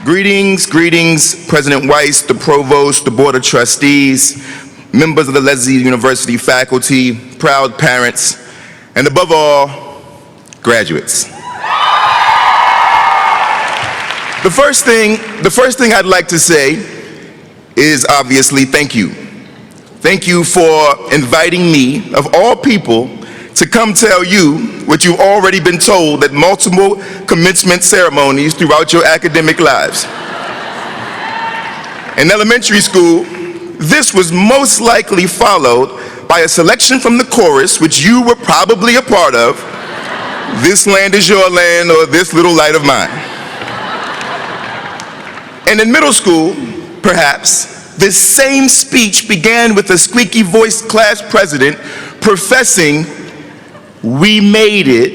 Greetings, greetings, President Weiss, the Provost, the Board of Trustees, members of the Lesley University faculty, proud parents, and above all, graduates. The first thing I'd like to say is obviously thank you. Thank you for inviting me, of all people, to come tell you what you've already been told at multiple commencement ceremonies throughout your academic lives. In elementary school, this was most likely followed by a selection from the chorus, which you were probably a part of, "This land is your land," or "This little light of mine." And in middle school, perhaps, this same speech began with a squeaky-voiced class president professing, "We made it,"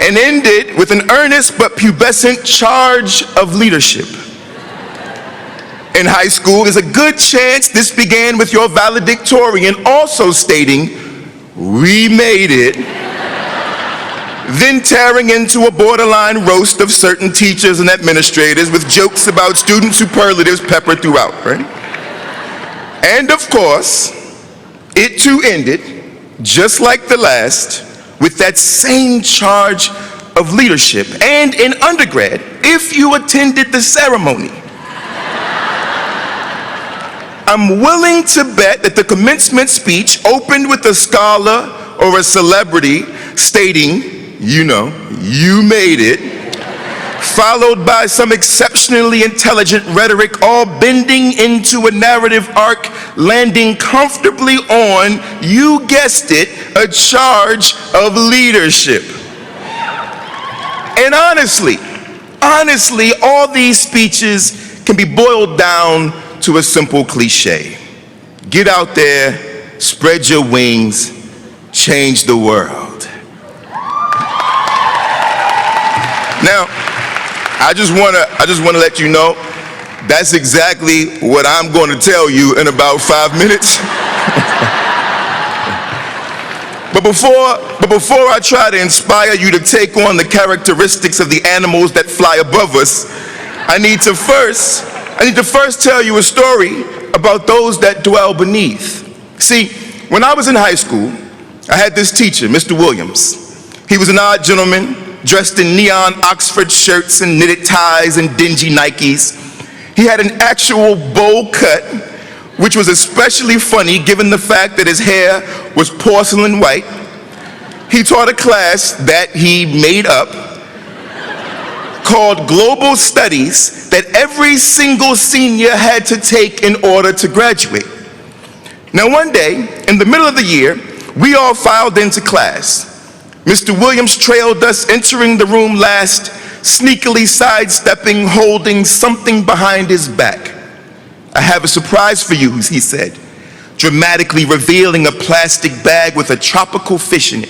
and ended with an earnest but pubescent charge of leadership. In high school, there's a good chance this began with your valedictorian also stating, "We made it," then tearing into a borderline roast of certain teachers and administrators with jokes about student superlatives peppered throughout, right? And of course, it too ended, just like the last, with that same charge of leadership. And in undergrad, if you attended the ceremony, I'm willing to bet that the commencement speech opened with a scholar or a celebrity stating, "You know, you made it," followed by some exceptionally intelligent rhetoric, all bending into a narrative arc, landing comfortably on, you guessed it, a charge of leadership. And honestly, all these speeches can be boiled down to a simple cliche. Get out there, spread your wings, change the world. Now, I just want to let you know that's exactly what I'm going to tell you in about 5 minutes. But before I try to inspire you to take on the characteristics of the animals that fly above us, I need to first tell you a story about those that dwell beneath. See, when I was in high school, I had this teacher, Mr. Williams. He was an odd gentleman, dressed in neon Oxford shirts and knitted ties and dingy Nikes. He had an actual bowl cut, which was especially funny given the fact that his hair was porcelain white. He taught a class that he made up called Global Studies that every single senior had to take in order to graduate. Now one day, in the middle of the year, we all filed into class. Mr. Williams trailed us, entering the room last, sneakily sidestepping, holding something behind his back. "I have a surprise for you," he said, dramatically revealing a plastic bag with a tropical fish in it.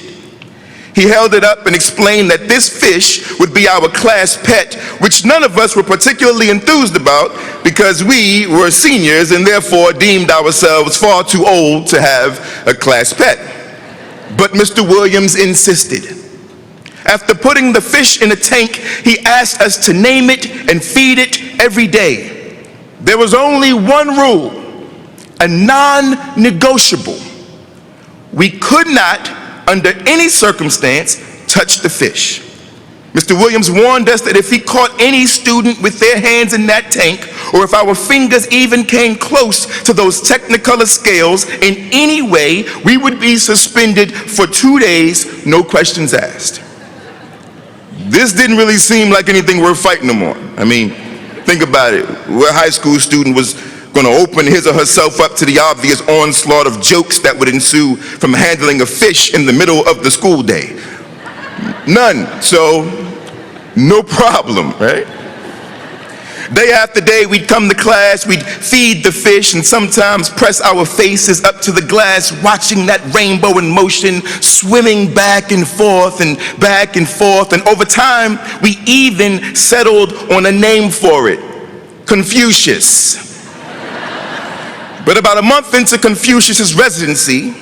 He held it up and explained that this fish would be our class pet, which none of us were particularly enthused about because we were seniors and therefore deemed ourselves far too old to have a class pet. But Mr. Williams insisted. After putting the fish in a tank, he asked us to name it and feed it every day. There was only one rule, a non-negotiable. We could not, under any circumstance, touch the fish. Mr. Williams warned us that if he caught any student with their hands in that tank, or if our fingers even came close to those Technicolor scales in any way, we would be suspended for 2 days, no questions asked. This didn't really seem like anything worth fighting no more. I mean, think about it. What high school student was going to open his or herself up to the obvious onslaught of jokes that would ensue from handling a fish in the middle of the school day? None. So, no problem, right? Day after day, we'd come to class, we'd feed the fish, and sometimes press our faces up to the glass, watching that rainbow in motion, swimming back and forth, and over time, we even settled on a name for it, Confucius. But about a month into Confucius's residency,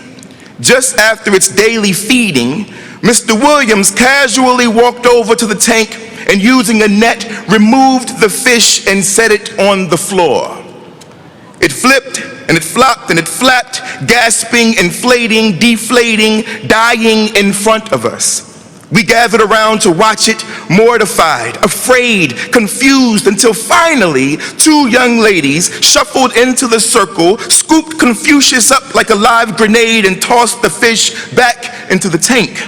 Just after its daily feeding, Mr. Williams casually walked over to the tank and, using a net, removed the fish and set it on the floor. It flipped and it flopped and it flapped, gasping, inflating, deflating, dying in front of us. We gathered around to watch it, mortified, afraid, confused, until finally 2 young ladies shuffled into the circle, scooped Confucius up like a live grenade, and tossed the fish back into the tank.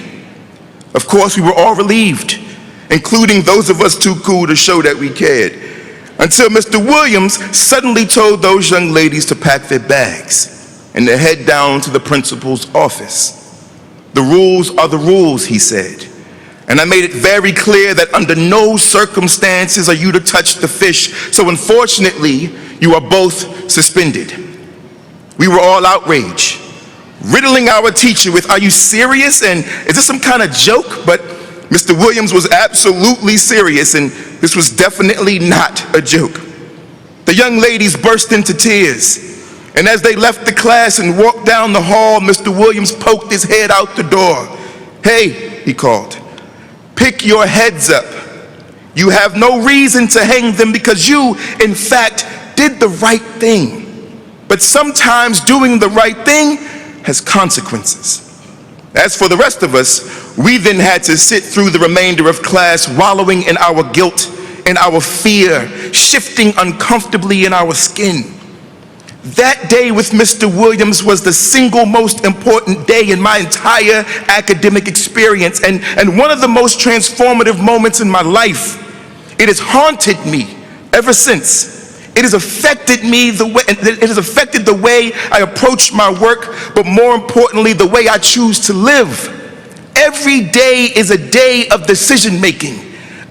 Of course, we were all relieved, including those of us too cool to show that we cared, until Mr. Williams suddenly told those young ladies to pack their bags and to head down to the principal's office. The rules are the rules, he said. And I made it very clear that under no circumstances are you to touch the fish, so unfortunately, you are both suspended. We were all outraged, riddling our teacher with, "Are you serious? And is this some kind of joke?" But Mr. Williams was absolutely serious, and this was definitely not a joke. The young ladies burst into tears, and as they left the class and walked down the hall, Mr. Williams poked his head out the door. "Hey," he called, "pick your heads up. You have no reason to hang them because you, in fact, did the right thing. But sometimes doing the right thing has consequences." As for the rest of us, we then had to sit through the remainder of class wallowing in our guilt, in our fear, shifting uncomfortably in our skin. That day with Mr. Williams was the single most important day in my entire academic experience, and one of the most transformative moments in my life. It has haunted me ever since. It has affected the way I approach my work, but more importantly, the way I choose to live. Every day is a day of decision making,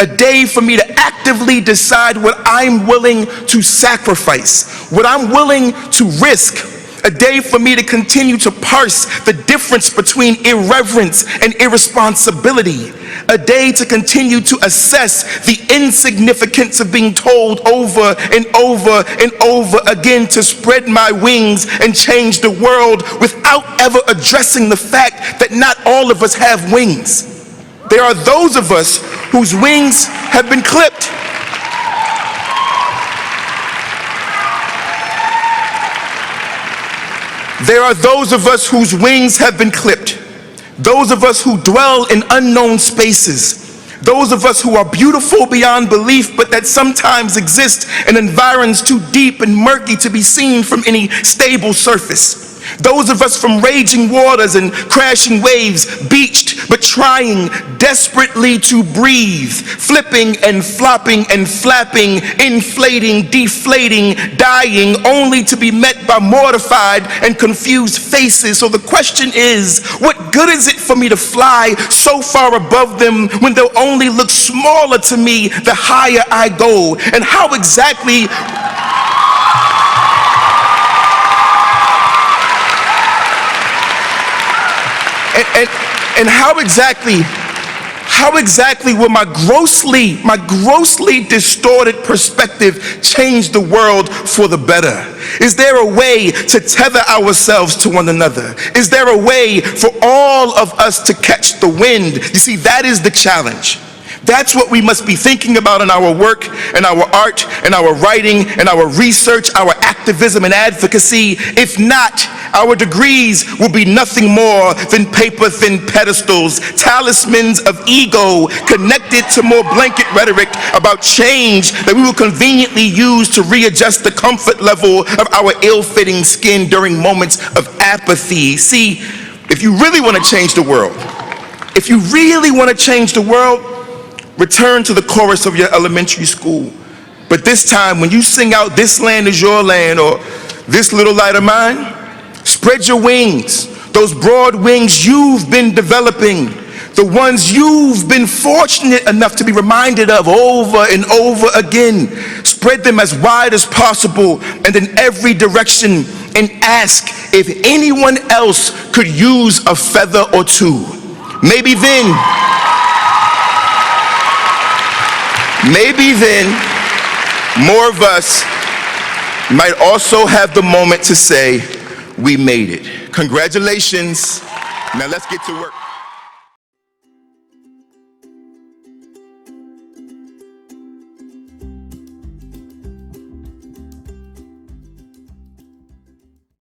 a day for me to actively decide what I'm willing to sacrifice, what I'm willing to risk, a day for me to continue to parse the difference between irreverence and irresponsibility, a day to continue to assess the insignificance of being told over and over and over again to spread my wings and change the world without ever addressing the fact that not all of us have wings. There are those of us whose wings have been clipped. There are those of us whose wings have been clipped. Those of us who dwell in unknown spaces. Those of us who are beautiful beyond belief, but that sometimes exist in environs too deep and murky to be seen from any stable surface. Those of us from raging waters and crashing waves, beached but trying desperately to breathe, flipping and flopping and flapping, inflating, deflating, dying, only to be met by mortified and confused faces. So the question is, what good is it for me to fly so far above them when they'll only look smaller to me the higher I go? And how exactly And how exactly will my grossly distorted perspective change the world for the better? Is there a way to tether ourselves to one another? Is there a way for all of us to catch the wind? You see, that is the challenge. That's what we must be thinking about in our work, in our art, in our writing, in our research, our activism and advocacy. If not, our degrees will be nothing more than paper-thin pedestals, talismans of ego connected to more blanket rhetoric about change that we will conveniently use to readjust the comfort level of our ill-fitting skin during moments of apathy. See, if you really want to change the world, return to the chorus of your elementary school. But this time, when you sing out, "This land is your land," or "This little light of mine," spread your wings, those broad wings you've been developing, the ones you've been fortunate enough to be reminded of over and over again. Spread them as wide as possible and in every direction, and ask if anyone else could use a feather or two. Maybe then, more of us might also have the moment to say, "We made it." Congratulations. Now let's get to work.